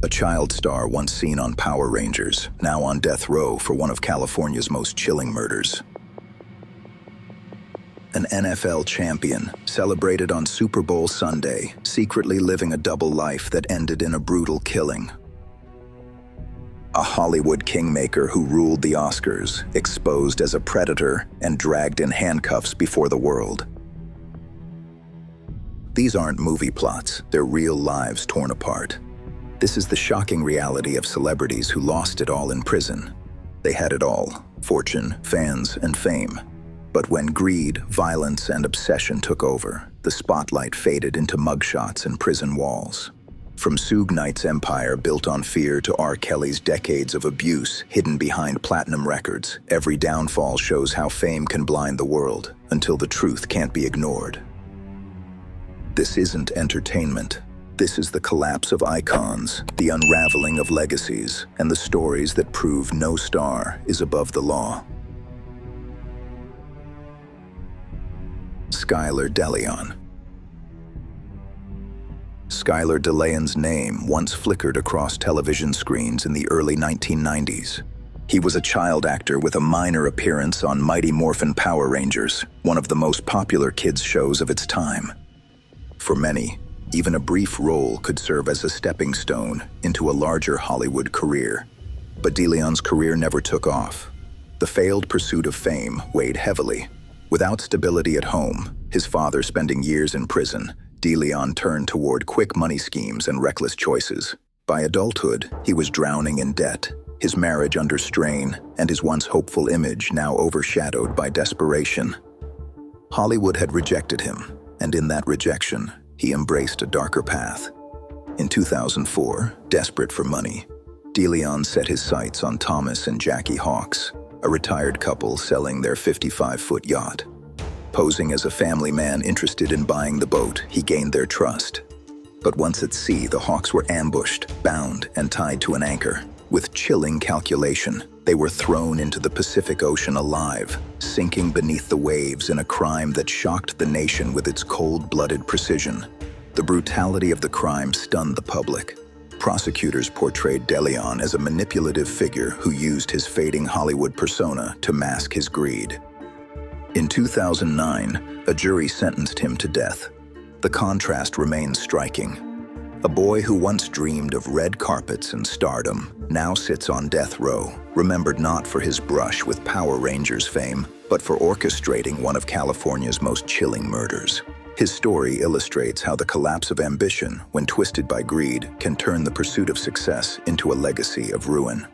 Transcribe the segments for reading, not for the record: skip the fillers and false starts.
a child star once seen on Power Rangers, now on death row for one of California's most chilling murders. An NFL champion, celebrated on Super Bowl Sunday, secretly living a double life that ended in a brutal killing. A Hollywood kingmaker who ruled the Oscars, exposed as a predator and dragged in handcuffs before the world. These aren't movie plots, they're real lives torn apart. This is the shocking reality of celebrities who lost it all in prison. They had it all: fortune, fans, and fame. But when greed, violence, and obsession took over, the spotlight faded into mugshots and prison walls. From Suge Knight's empire built on fear to R. Kelly's decades of abuse hidden behind platinum records, every downfall shows how fame can blind the world until the truth can't be ignored. This isn't entertainment. This is the collapse of icons, the unraveling of legacies, and the stories that prove no star is above the law. Skylar DeLeon. Skylar DeLeon's name once flickered across television screens in the early 1990s. He was a child actor with a minor appearance on Mighty Morphin Power Rangers, one of the most popular kids' shows of its time. For many, even a brief role could serve as a stepping stone into a larger Hollywood career. But DeLeon's career never took off. The failed pursuit of fame weighed heavily. Without stability at home, his father spending years in prison, DeLeon turned toward quick money schemes and reckless choices. By adulthood, he was drowning in debt, his marriage under strain, and his once hopeful image now overshadowed by desperation. Hollywood had rejected him, and in that rejection, he embraced a darker path. In 2004, desperate for money, DeLeon set his sights on Thomas and Jackie Hawks, a retired couple selling their 55-foot yacht. Posing as a family man interested in buying the boat, he gained their trust. But once at sea, the Hawks were ambushed, bound, and tied to an anchor. With chilling calculation, they were thrown into the Pacific Ocean alive, sinking beneath the waves in a crime that shocked the nation with its cold-blooded precision. The brutality of the crime stunned the public. Prosecutors portrayed DeLeon as a manipulative figure who used his fading Hollywood persona to mask his greed. In 2009, a jury sentenced him to death. The contrast remains striking. A boy who once dreamed of red carpets and stardom now sits on death row, remembered not for his brush with Power Rangers fame, but for orchestrating one of California's most chilling murders. His story illustrates how the collapse of ambition, when twisted by greed, can turn the pursuit of success into a legacy of ruin.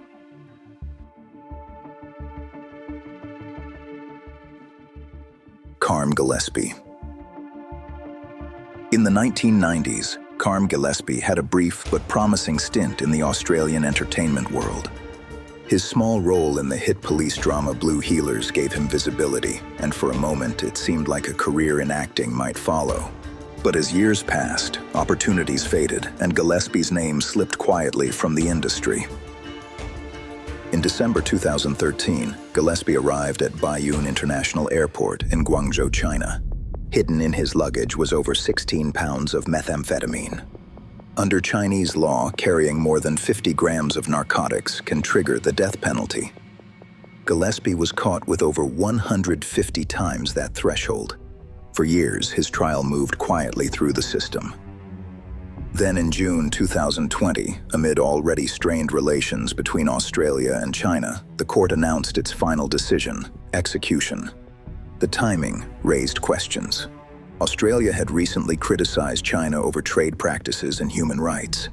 Carm Gillespie. In the 1990s, Carm Gillespie had a brief but promising stint in the Australian entertainment world. His small role in the hit police drama Blue Heelers gave him visibility, and for a moment it seemed like a career in acting might follow. But as years passed, opportunities faded, and Gillespie's name slipped quietly from the industry. In December 2013, Gillespie arrived at Baiyun International Airport in Guangzhou, China. Hidden in his luggage was over 16 pounds of methamphetamine. Under Chinese law, carrying more than 50 grams of narcotics can trigger the death penalty. Gillespie was caught with over 150 times that threshold. For years, his trial moved quietly through the system. Then in June 2020, amid already strained relations between Australia and China, the court announced its final decision: execution. The timing raised questions. Australia had recently criticized China over trade practices and human rights.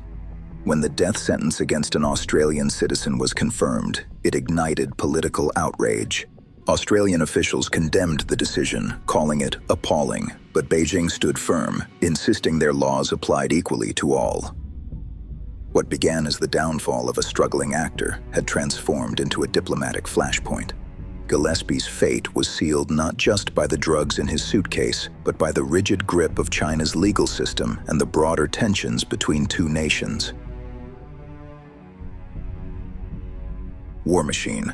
When the death sentence against an Australian citizen was confirmed, it ignited political outrage. Australian officials condemned the decision, calling it appalling, but Beijing stood firm, insisting their laws applied equally to all. What began as the downfall of a struggling actor had transformed into a diplomatic flashpoint. Gillespie's fate was sealed not just by the drugs in his suitcase, but by the rigid grip of China's legal system and the broader tensions between two nations. War Machine.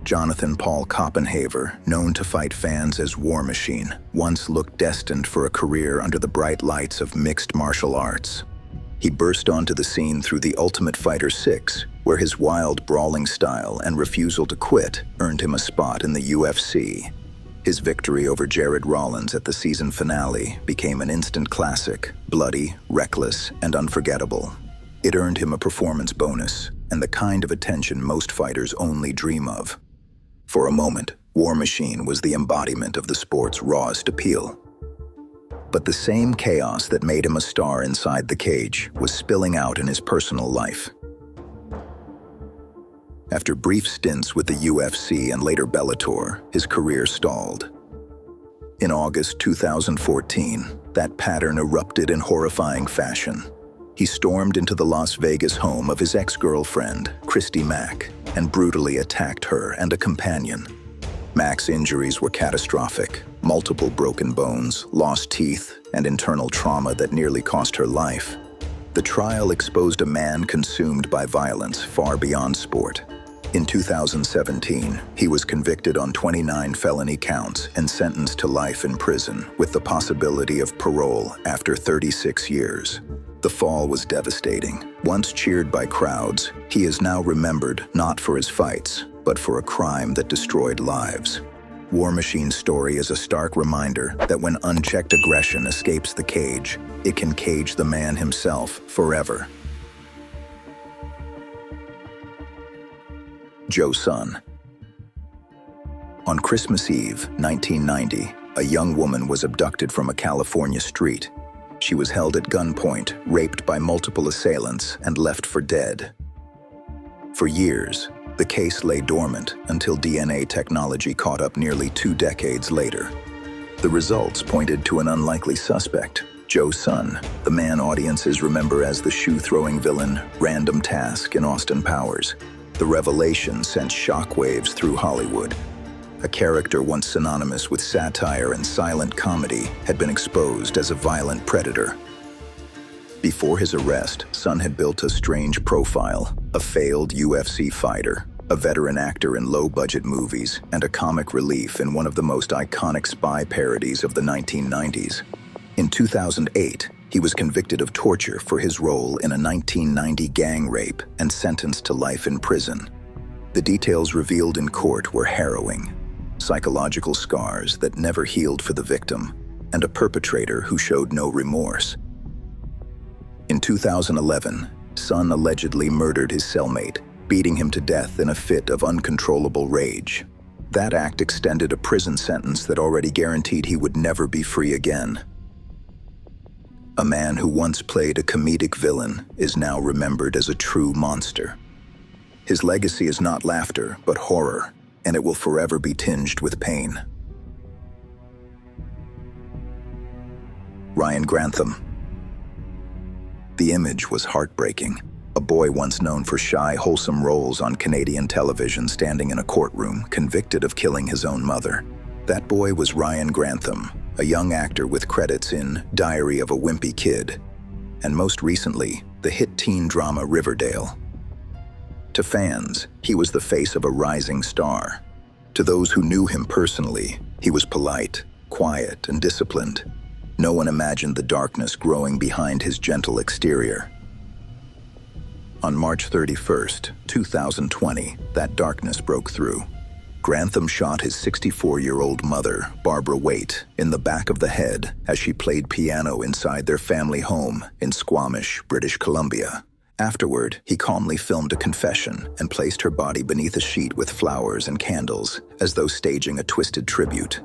Jonathan Paul Copenhaver, known to fight fans as War Machine, once looked destined for a career under the bright lights of mixed martial arts. He burst onto the scene through The Ultimate Fighter 6, where his wild, brawling style and refusal to quit earned him a spot in the UFC. His victory over Jared Rollins at the season finale became an instant classic, bloody, reckless, and unforgettable. It earned him a performance bonus, and the kind of attention most fighters only dream of. For a moment, War Machine was the embodiment of the sport's rawest appeal. But the same chaos that made him a star inside the cage was spilling out in his personal life. After brief stints with the UFC and later Bellator, his career stalled. In August 2014, that pattern erupted in horrifying fashion. He stormed into the Las Vegas home of his ex-girlfriend, Christy Mack, and brutally attacked her and a companion. Mack's injuries were catastrophic: multiple broken bones, lost teeth, and internal trauma that nearly cost her life. The trial exposed a man consumed by violence far beyond sport. In 2017, he was convicted on 29 felony counts and sentenced to life in prison with the possibility of parole after 36 years. The fall was devastating. Once cheered by crowds, he is now remembered not for his fights, but for a crime that destroyed lives. War Machine's story is a stark reminder that when unchecked aggression escapes the cage, it can cage the man himself forever. Joe Sun. On Christmas Eve, 1990, a young woman was abducted from a California street. She was held at gunpoint, raped by multiple assailants, and left for dead. For years, the case lay dormant until DNA technology caught up nearly 2 decades later. The results pointed to an unlikely suspect, Joe Sun, the man audiences remember as the shoe-throwing villain Random Task in Austin Powers. The revelation sent shockwaves through Hollywood. A character once synonymous with satire and silent comedy had been exposed as a violent predator. Before his arrest, Sun had built a strange profile: a failed UFC fighter, a veteran actor in low-budget movies, and a comic relief in one of the most iconic spy parodies of the 1990s. In 2008, he was convicted of torture for his role in a 1990 gang rape and sentenced to life in prison. The details revealed in court were harrowing: psychological scars that never healed for the victim, and a perpetrator who showed no remorse. In 2011, Sun allegedly murdered his cellmate, beating him to death in a fit of uncontrollable rage. That act extended a prison sentence that already guaranteed he would never be free again. A man who once played a comedic villain is now remembered as a true monster. His legacy is not laughter, but horror, and it will forever be tinged with pain. Ryan Grantham. The image was heartbreaking. A boy once known for shy, wholesome roles on Canadian television standing in a courtroom, convicted of killing his own mother. That boy was Ryan Grantham, a young actor with credits in Diary of a Wimpy Kid, and most recently, the hit teen drama Riverdale. To fans, he was the face of a rising star. To those who knew him personally, he was polite, quiet, and disciplined. No one imagined the darkness growing behind his gentle exterior. On March 31st, 2020, that darkness broke through. Grantham shot his 64-year-old mother, Barbara Waite, in the back of the head as she played piano inside their family home in Squamish, British Columbia. Afterward, he calmly filmed a confession and placed her body beneath a sheet with flowers and candles, as though staging a twisted tribute.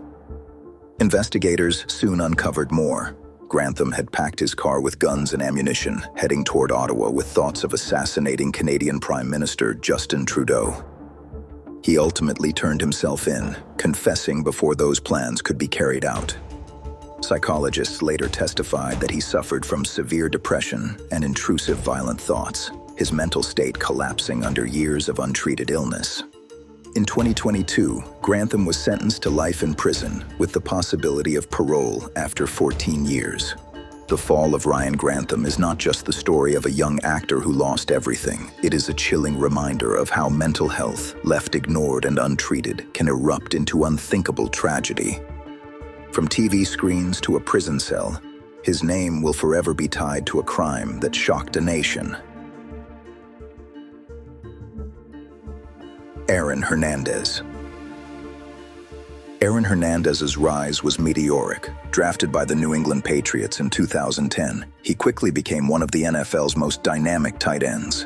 Investigators soon uncovered more. Grantham had packed his car with guns and ammunition, heading toward Ottawa with thoughts of assassinating Canadian Prime Minister Justin Trudeau. He ultimately turned himself in, confessing before those plans could be carried out. Psychologists later testified that he suffered from severe depression and intrusive violent thoughts, his mental state collapsing under years of untreated illness. In 2022, Grantham was sentenced to life in prison with the possibility of parole after 14 years. The fall of Ryan Grantham is not just the story of a young actor who lost everything. It is a chilling reminder of how mental health, left ignored and untreated, can erupt into unthinkable tragedy. From TV screens to a prison cell, His name will forever be tied to a crime that shocked a nation. Aaron Hernandez. Aaron Hernandez's rise was meteoric. Drafted by the New England Patriots in 2010, he quickly became one of the NFL's most dynamic tight ends.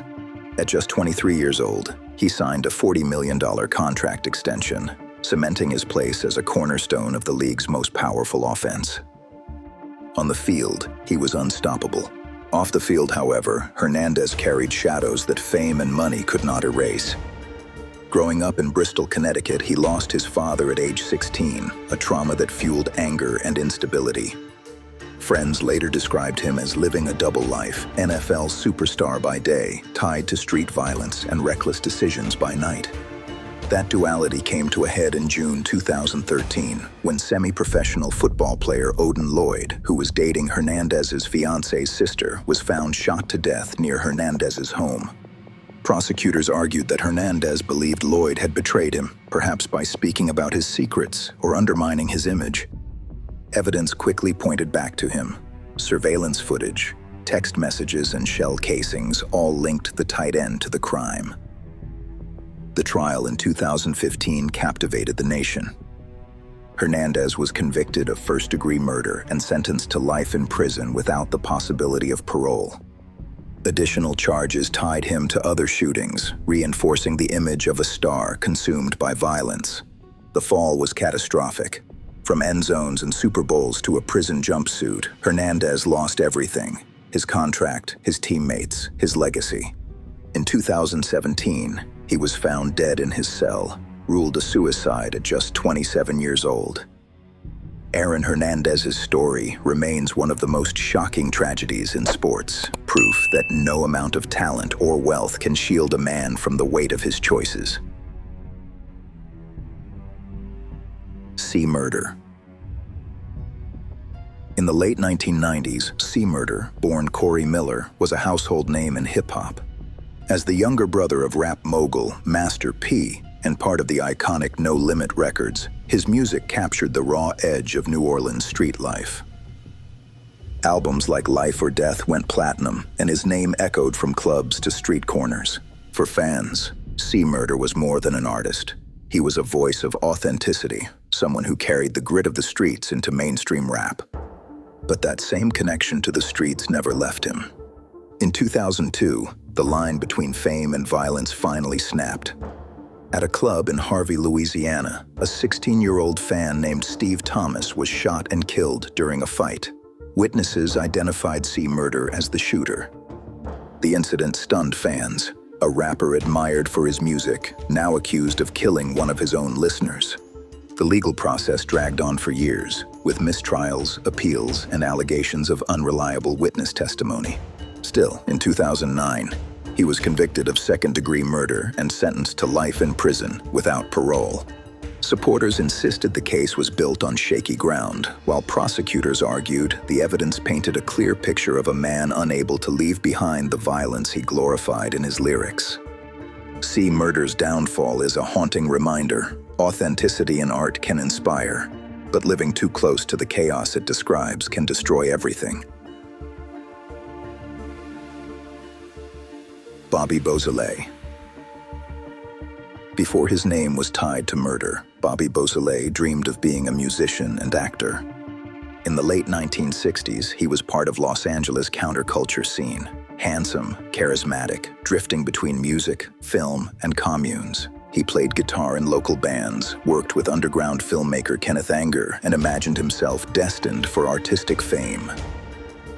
At just 23 years old, he signed a $40 million contract extension, cementing his place as a cornerstone of the league's most powerful offense. On the field, he was unstoppable. Off the field, however, Hernandez carried shadows that fame and money could not erase. Growing up in Bristol, Connecticut, he lost his father at age 16, a trauma that fueled anger and instability. Friends later described him as living a double life, NFL superstar by day, tied to street violence and reckless decisions by night. That duality came to a head in June 2013, when semi-professional football player Odin Lloyd, who was dating Hernandez's fiance's sister, was found shot to death near Hernandez's home. Prosecutors argued that Hernandez believed Lloyd had betrayed him, perhaps by speaking about his secrets or undermining his image. Evidence quickly pointed back to him. Surveillance footage, text messages, and shell casings all linked the tight end to the crime. The trial in 2015 captivated the nation. Hernandez was convicted of first-degree murder and sentenced to life in prison without the possibility of parole. Additional charges tied him to other shootings, reinforcing the image of a star consumed by violence. The fall was catastrophic. From end zones and Super Bowls to a prison jumpsuit, Hernandez lost everything: his contract, his teammates, his legacy. In 2017, he was found dead in his cell, ruled a suicide at just 27 years old. Aaron Hernandez's story remains one of the most shocking tragedies in sports, proof that no amount of talent or wealth can shield a man from the weight of his choices. C. Murder. In the late 1990s, C. Murder, born Corey Miller, was a household name in hip-hop. As the younger brother of rap mogul Master P and part of the iconic No Limit Records, his music captured the raw edge of New Orleans street life. Albums like Life or Death went platinum, and his name echoed from clubs to street corners. For fans, C. Murder was more than an artist. He was a voice of authenticity, someone who carried the grit of the streets into mainstream rap. But that same connection to the streets never left him. In 2002, the line between fame and violence finally snapped. At a club in Harvey, Louisiana, a 16-year-old fan named Steve Thomas was shot and killed during a fight. Witnesses identified C. Murder as the shooter. The incident stunned fans. A rapper admired for his music, now accused of killing one of his own listeners. The legal process dragged on for years, with mistrials, appeals, and allegations of unreliable witness testimony. Still, in 2009, he was convicted of second-degree murder and sentenced to life in prison without parole. Supporters insisted the case was built on shaky ground, while prosecutors argued the evidence painted a clear picture of a man unable to leave behind the violence he glorified in his lyrics. C. Murder's downfall is a haunting reminder. Authenticity in art can inspire, but living too close to the chaos it describes can destroy everything. Bobby Beausoleil. Before his name was tied to murder, Bobby Beausoleil dreamed of being a musician and actor. In the late 1960s, he was part of Los Angeles' counterculture scene. Handsome, charismatic, drifting between music, film, and communes. He played guitar in local bands, worked with underground filmmaker Kenneth Anger, and imagined himself destined for artistic fame.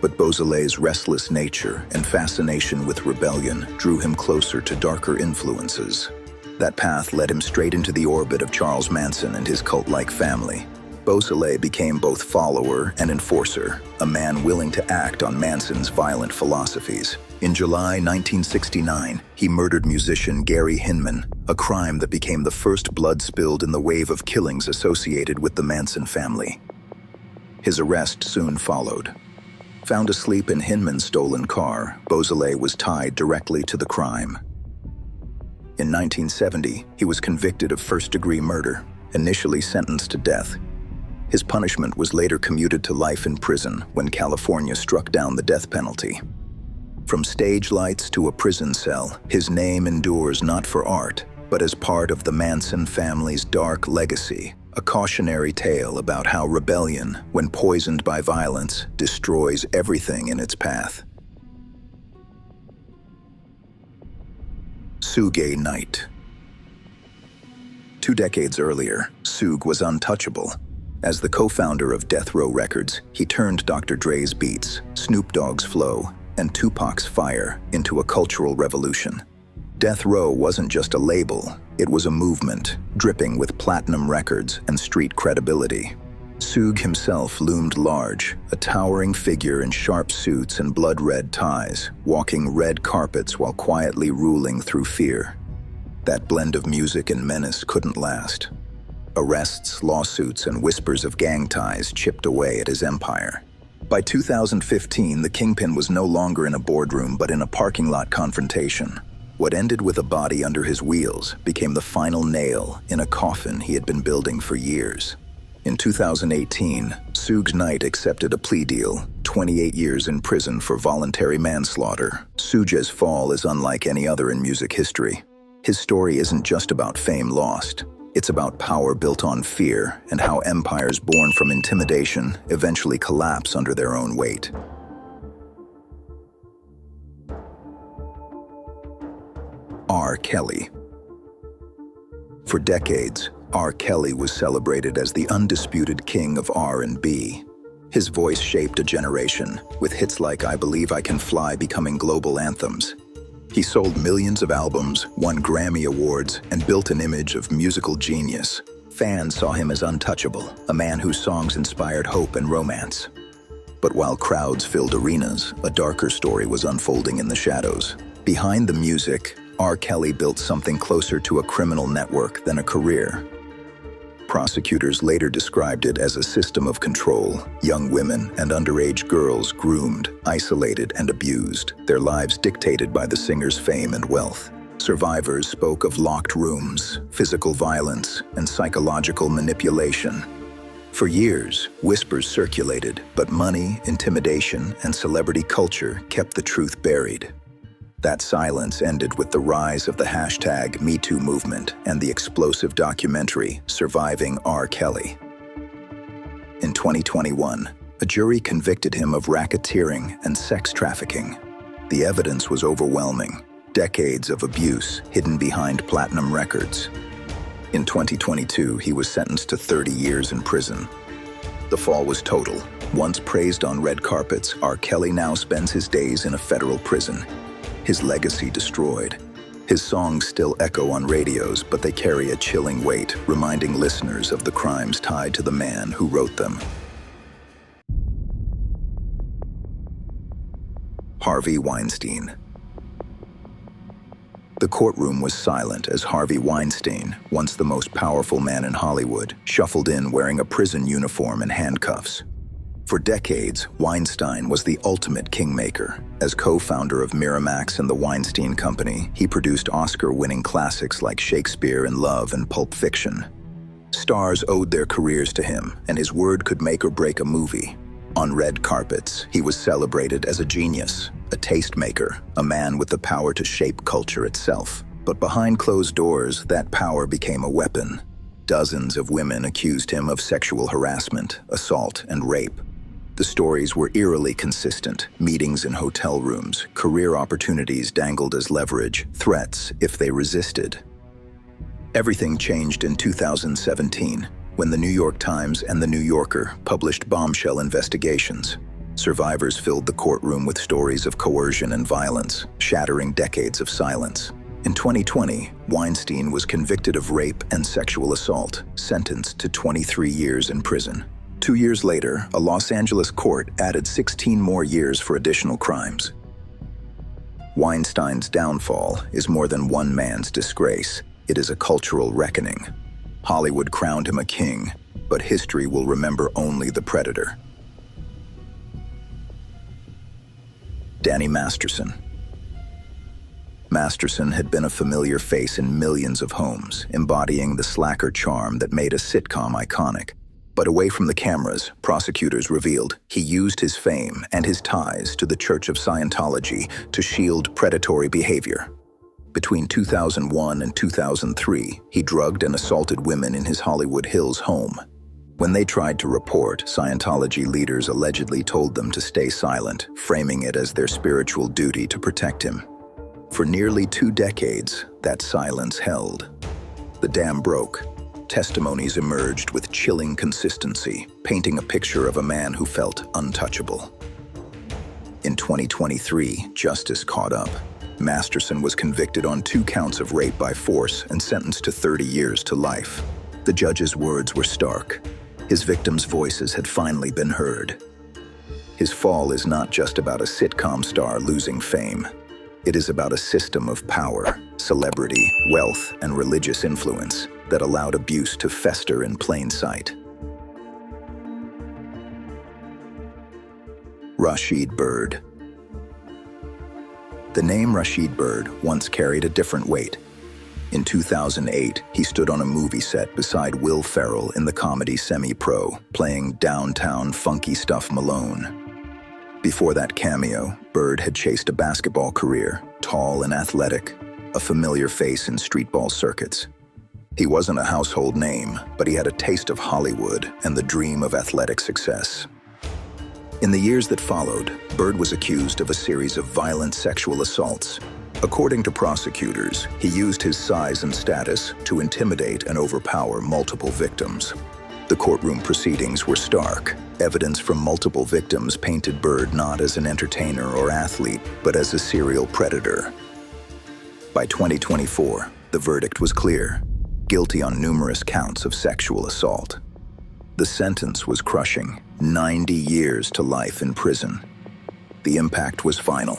But Beausoleil's restless nature and fascination with rebellion drew him closer to darker influences. That path led him straight into the orbit of Charles Manson and his cult-like family. Beausoleil became both follower and enforcer, a man willing to act on Manson's violent philosophies. In July 1969, he murdered musician Gary Hinman, a crime that became the first blood spilled in the wave of killings associated with the Manson family. His arrest soon followed. Found asleep in Hinman's stolen car, Beausoleil was tied directly to the crime. In 1970, he was convicted of first-degree murder, initially sentenced to death. His punishment was later commuted to life in prison when California struck down the death penalty. From stage lights to a prison cell, his name endures not for art, but as part of the Manson family's dark legacy, a cautionary tale about how rebellion, when poisoned by violence, destroys everything in its path. Suge Knight. 2 decades earlier, Suge was untouchable. As the co-founder of Death Row Records, he turned Dr. Dre's beats, Snoop Dogg's flow, and Tupac's fire into a cultural revolution. Death Row wasn't just a label, it was a movement, dripping with platinum records and street credibility. Suge himself loomed large, a towering figure in sharp suits and blood-red ties, walking red carpets while quietly ruling through fear. That blend of music and menace couldn't last. Arrests, lawsuits, and whispers of gang ties chipped away at his empire. By 2015, the Kingpin was no longer in a boardroom but in a parking lot confrontation. What ended with a body under his wheels became the final nail in a coffin he had been building for years. In 2018, Suge Knight accepted a plea deal, 28 years in prison for voluntary manslaughter. Suge's fall is unlike any other in music history. His story isn't just about fame lost. It's about power built on fear and how empires born from intimidation eventually collapse under their own weight. R. Kelly. For decades, R. Kelly was celebrated as the undisputed king of R&B. His voice shaped a generation, with hits like I Believe I Can Fly becoming global anthems. He sold millions of albums, won Grammy Awards, and built an image of musical genius. Fans saw him as untouchable, a man whose songs inspired hope and romance. But while crowds filled arenas, a darker story was unfolding in the shadows. Behind the music, R. Kelly built something closer to a criminal network than a career. Prosecutors later described it as a system of control. Young women and underage girls groomed, isolated, and abused, their lives dictated by the singer's fame and wealth. Survivors spoke of locked rooms, physical violence, and psychological manipulation. For years, whispers circulated, but money, intimidation, and celebrity culture kept the truth buried. That silence ended with the rise of the #MeToo movement and the explosive documentary Surviving R. Kelly. In 2021, a jury convicted him of racketeering and sex trafficking. The evidence was overwhelming, decades of abuse hidden behind platinum records. In 2022, he was sentenced to 30 years in prison. The fall was total. Once praised on red carpets, R. Kelly now spends his days in a federal prison. His legacy destroyed. His songs still echo on radios, but they carry a chilling weight, reminding listeners of the crimes tied to the man who wrote them. Harvey Weinstein. The courtroom was silent as Harvey Weinstein, once the most powerful man in Hollywood, shuffled in wearing a prison uniform and handcuffs. For decades, Weinstein was the ultimate kingmaker. As co-founder of Miramax and the Weinstein Company, he produced Oscar-winning classics like Shakespeare in Love and Pulp Fiction. Stars owed their careers to him, and his word could make or break a movie. On red carpets, he was celebrated as a genius, a tastemaker, a man with the power to shape culture itself. But behind closed doors, that power became a weapon. Dozens of women accused him of sexual harassment, assault, and rape. The stories were eerily consistent: meetings in hotel rooms, career opportunities dangled as leverage, threats if they resisted. Everything changed in 2017, when the New York Times and the New Yorker published bombshell investigations. Survivors filled the courtroom with stories of coercion and violence, shattering decades of silence. In 2020, Weinstein was convicted of rape and sexual assault, sentenced to 23 years in prison. 2 years later, a Los Angeles court added 16 more years for additional crimes. Weinstein's downfall is more than one man's disgrace. It is a cultural reckoning. Hollywood crowned him a king, but history will remember only the predator. Danny Masterson. Masterson had been a familiar face in millions of homes, embodying the slacker charm that made a sitcom iconic. But away from the cameras, prosecutors revealed he used his fame and his ties to the Church of Scientology to shield predatory behavior. Between 2001 and 2003, he drugged and assaulted women in his Hollywood Hills home. When they tried to report, Scientology leaders allegedly told them to stay silent, framing it as their spiritual duty to protect him. For nearly 2 decades, that silence held. The dam broke. Testimonies emerged with chilling consistency, painting a picture of a man who felt untouchable. In 2023, justice caught up. Masterson was convicted on 2 counts of rape by force and sentenced to 30 years to life. The judge's words were stark. His victims' voices had finally been heard. His fall is not just about a sitcom star losing fame. It is about a system of power, celebrity, wealth, and religious influence that allowed abuse to fester in plain sight. Rashid Byrd. The name Rashid Byrd once carried a different weight. In 2008, he stood on a movie set beside Will Ferrell in the comedy Semi-Pro, playing downtown funky stuff Malone. Before that cameo, Byrd had chased a basketball career, tall and athletic, a familiar face in streetball circuits. He wasn't a household name, but he had a taste of Hollywood and the dream of athletic success. In the years that followed, Byrd was accused of a series of violent sexual assaults. According to prosecutors, he used his size and status to intimidate and overpower multiple victims. The courtroom proceedings were stark. Evidence from multiple victims painted Byrd not as an entertainer or athlete, but as a serial predator. By 2024, the verdict was clear: guilty on numerous counts of sexual assault. The sentence was crushing: 90 years to life in prison. The impact was final.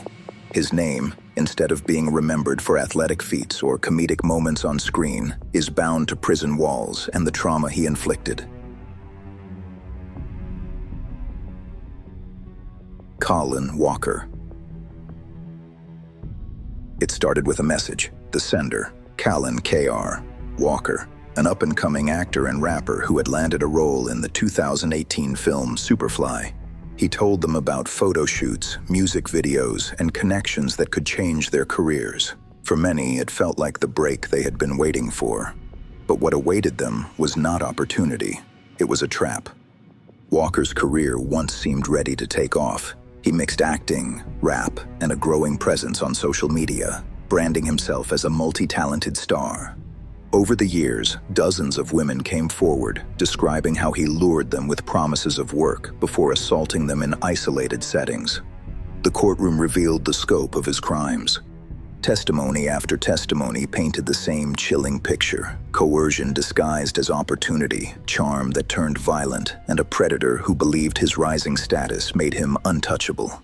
His name, instead of being remembered for athletic feats or comedic moments on screen, is bound to prison walls and the trauma he inflicted. Colin Walker. It started with a message. The sender, Callan K.R. Walker, an up-and-coming actor and rapper who had landed a role in the 2018 film Superfly. He told them about photo shoots, music videos, and connections that could change their careers. For many, it felt like the break they had been waiting for. But what awaited them was not opportunity. It was a trap. Walker's career once seemed ready to take off. He mixed acting, rap, and a growing presence on social media, branding himself as a multi-talented star. Over the years, dozens of women came forward, describing how he lured them with promises of work before assaulting them in isolated settings. The courtroom revealed the scope of his crimes. Testimony after testimony painted the same chilling picture: coercion disguised as opportunity, charm that turned violent, and a predator who believed his rising status made him untouchable.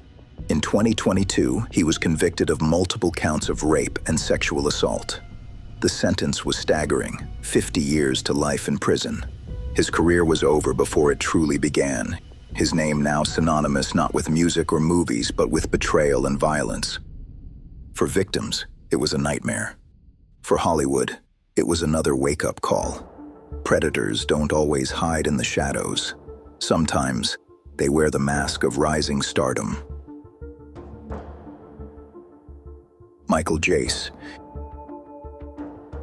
In 2022, he was convicted of multiple counts of rape and sexual assault. The sentence was staggering: 50 years to life in prison. His career was over before it truly began. His name now synonymous not with music or movies, but with betrayal and violence. For victims, it was a nightmare. For Hollywood, it was another wake-up call. Predators don't always hide in the shadows. Sometimes, they wear the mask of rising stardom. Michael Jace.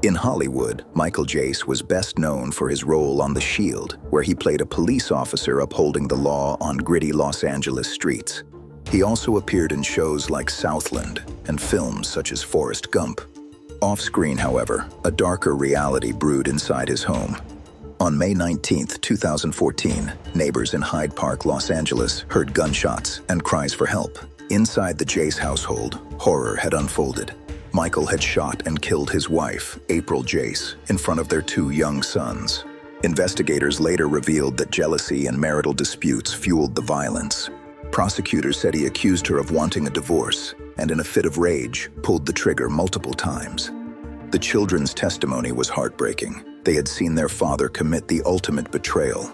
In Hollywood, Michael Jace was best known for his role on The Shield, where he played a police officer upholding the law on gritty Los Angeles streets. He also appeared in shows like Southland and films such as Forrest Gump. Off-screen, however, a darker reality brewed inside his home. On May 19, 2014, neighbors in Hyde Park, Los Angeles, heard gunshots and cries for help. Inside the Jace household, horror had unfolded. Michael had shot and killed his wife, April Jace, in front of their 2 young sons. Investigators later revealed that jealousy and marital disputes fueled the violence. Prosecutors said he accused her of wanting a divorce, and in a fit of rage, pulled the trigger multiple times. The children's testimony was heartbreaking. They had seen their father commit the ultimate betrayal.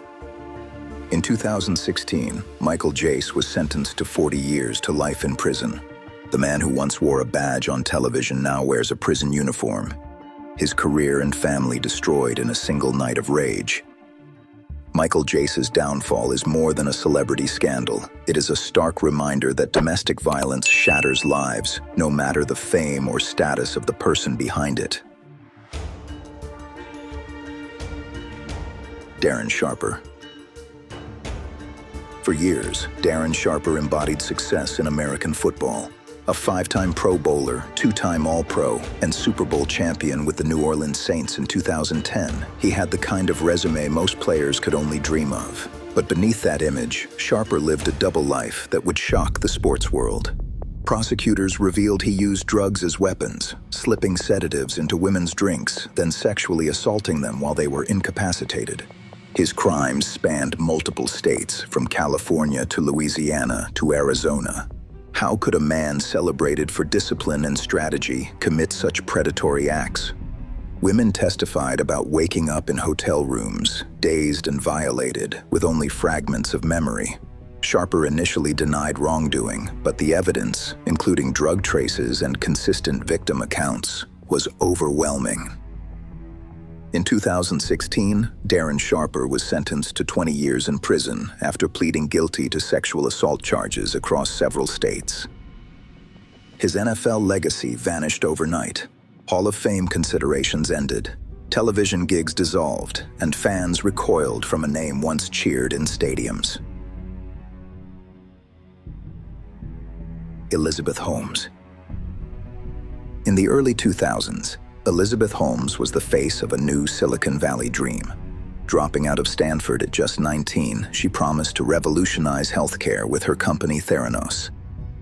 In 2016, Michael Jace was sentenced to 40 years to life in prison. The man who once wore a badge on television now wears a prison uniform. His career and family destroyed in a single night of rage. Michael Jace's downfall is more than a celebrity scandal. It is a stark reminder that domestic violence shatters lives, no matter the fame or status of the person behind it. Darren Sharper. For years, Darren Sharper embodied success in American football. A 5-time Pro Bowler, 2-time All-Pro, and Super Bowl champion with the New Orleans Saints in 2010, he had the kind of resume most players could only dream of. But beneath that image, Sharper lived a double life that would shock the sports world. Prosecutors revealed he used drugs as weapons, slipping sedatives into women's drinks, then sexually assaulting them while they were incapacitated. His crimes spanned multiple states, from California to Louisiana to Arizona. How could a man celebrated for discipline and strategy commit such predatory acts? Women testified about waking up in hotel rooms, dazed and violated, with only fragments of memory. Sharper initially denied wrongdoing, but the evidence, including drug traces and consistent victim accounts, was overwhelming. In 2016, Darren Sharper was sentenced to 20 years in prison after pleading guilty to sexual assault charges across several states. His NFL legacy vanished overnight. Hall of Fame considerations ended, television gigs dissolved, and fans recoiled from a name once cheered in stadiums. Elizabeth Holmes. In the early 2000s, Elizabeth Holmes was the face of a new Silicon Valley dream. Dropping out of Stanford at just 19, she promised to revolutionize healthcare with her company Theranos.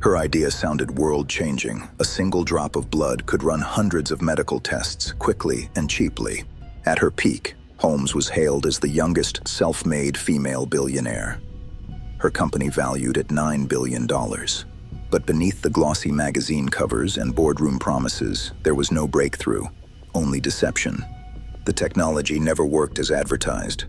Her idea sounded world-changing. A single drop of blood could run hundreds of medical tests quickly and cheaply. At her peak, Holmes was hailed as the youngest self-made female billionaire. Her company valued at $9 billion. But beneath the glossy magazine covers and boardroom promises, there was no breakthrough, only deception. The technology never worked as advertised.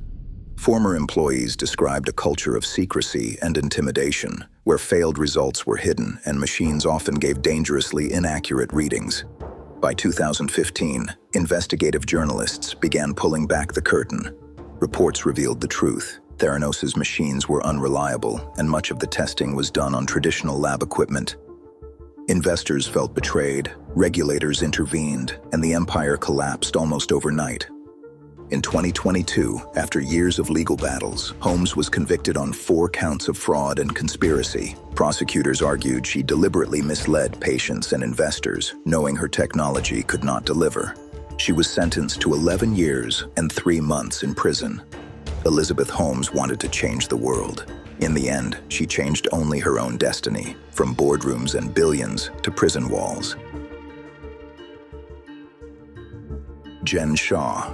Former employees described a culture of secrecy and intimidation, where failed results were hidden and machines often gave dangerously inaccurate readings. By 2015, investigative journalists began pulling back the curtain. Reports revealed the truth. Theranos' machines were unreliable, and much of the testing was done on traditional lab equipment. Investors felt betrayed, regulators intervened, and the empire collapsed almost overnight. In 2022, after years of legal battles, Holmes was convicted on 4 counts of fraud and conspiracy. Prosecutors argued she deliberately misled patients and investors, knowing her technology could not deliver. She was sentenced to 11 years and 3 months in prison. Elizabeth Holmes wanted to change the world. In the end, she changed only her own destiny, from boardrooms and billions to prison walls. Jen Shah.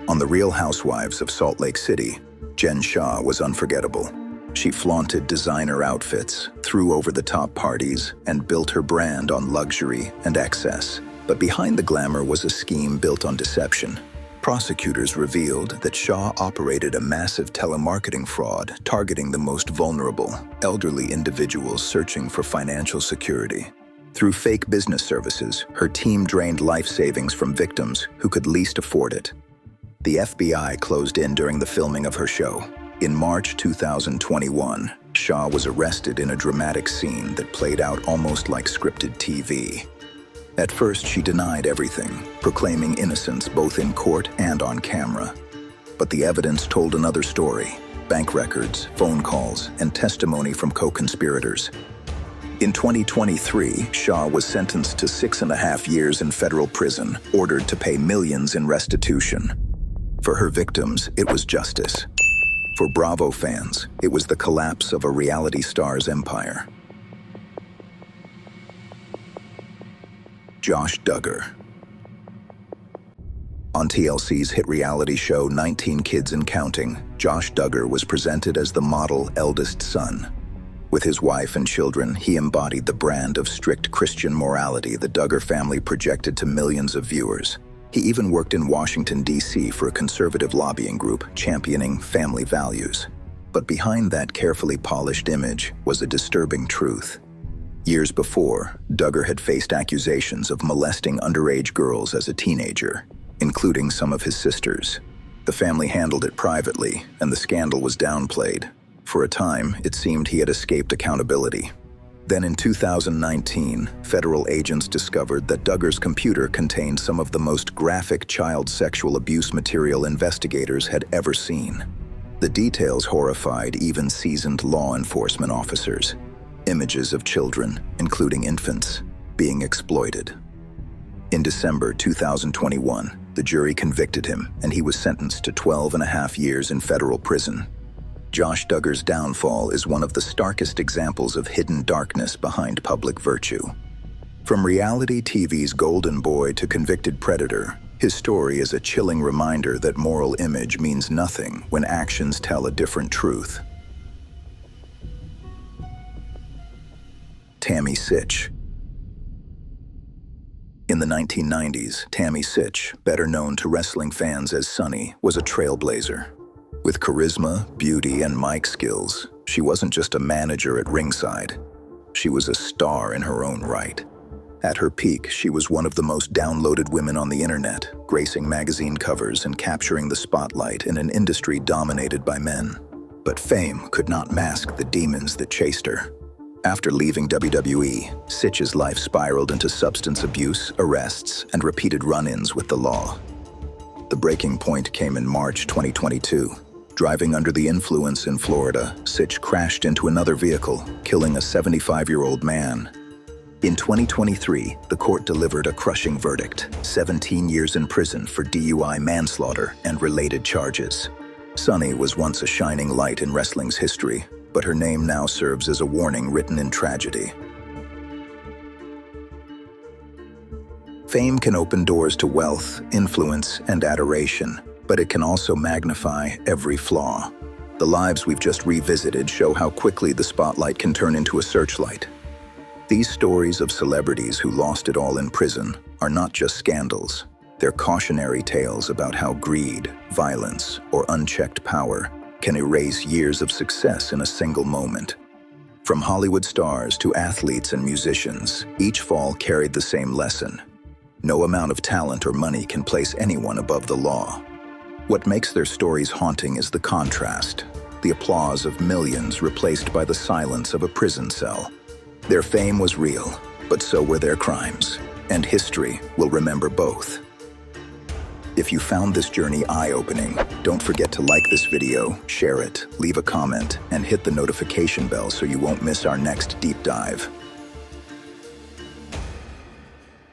On The Real Housewives of Salt Lake City, Jen Shah was unforgettable. She flaunted designer outfits, threw over-the-top parties, and built her brand on luxury and excess. But behind the glamour was a scheme built on deception. Prosecutors revealed that Shah operated a massive telemarketing fraud targeting the most vulnerable, elderly individuals searching for financial security. Through fake business services, her team drained life savings from victims who could least afford it. The FBI closed in during the filming of her show. In March 2021, Shah was arrested in a dramatic scene that played out almost like scripted TV. At first, she denied everything, proclaiming innocence both in court and on camera. But the evidence told another story: bank records, phone calls, and testimony from co-conspirators. In 2023, Shah was sentenced to 6.5 years in federal prison, ordered to pay millions in restitution. For her victims, it was justice. For Bravo fans, it was the collapse of a reality star's empire. Josh Duggar. On TLC's hit reality show 19 Kids and Counting, Josh Duggar was presented as the model eldest son. With his wife and children, he embodied the brand of strict Christian morality the Duggar family projected to millions of viewers. He even worked in Washington, D.C. for a conservative lobbying group championing family values. But behind that carefully polished image was a disturbing truth. Years before, Duggar had faced accusations of molesting underage girls as a teenager, including some of his sisters. The family handled it privately, and the scandal was downplayed. For a time, it seemed he had escaped accountability. Then in 2019, federal agents discovered that Duggar's computer contained some of the most graphic child sexual abuse material investigators had ever seen. The details horrified even seasoned law enforcement officers. Images of children, including infants, being exploited. In December 2021, the jury convicted him, and he was sentenced to 12.5 years in federal prison. Josh Duggar's downfall is one of the starkest examples of hidden darkness behind public virtue. From reality TV's golden boy to convicted predator, his story is a chilling reminder that moral image means nothing when actions tell a different truth. Tammy Sitch. In the 1990s, Tammy Sitch, better known to wrestling fans as Sunny, was a trailblazer. With charisma, beauty, and mic skills, she wasn't just a manager at ringside. She was a star in her own right. At her peak, she was one of the most downloaded women on the internet, gracing magazine covers and capturing the spotlight in an industry dominated by men. But fame could not mask the demons that chased her. After leaving WWE, Sitch's life spiraled into substance abuse, arrests, and repeated run-ins with the law. The breaking point came in March 2022. Driving under the influence in Florida, Sitch crashed into another vehicle, killing a 75-year-old man. In 2023, the court delivered a crushing verdict: 17 years in prison for DUI manslaughter and related charges. Sunny was once a shining light in wrestling's history, but her name now serves as a warning written in tragedy. Fame can open doors to wealth, influence, and adoration, but it can also magnify every flaw. The lives we've just revisited show how quickly the spotlight can turn into a searchlight. These stories of celebrities who lost it all in prison are not just scandals. They're cautionary tales about how greed, violence, or unchecked power can erase years of success in a single moment. From Hollywood stars to athletes and musicians, each fall carried the same lesson. No amount of talent or money can place anyone above the law. What makes their stories haunting is the contrast, the applause of millions replaced by the silence of a prison cell. Their fame was real, but so were their crimes, and history will remember both. If you found this journey eye-opening, don't forget to like this video, share it, leave a comment, and hit the notification bell so you won't miss our next deep dive.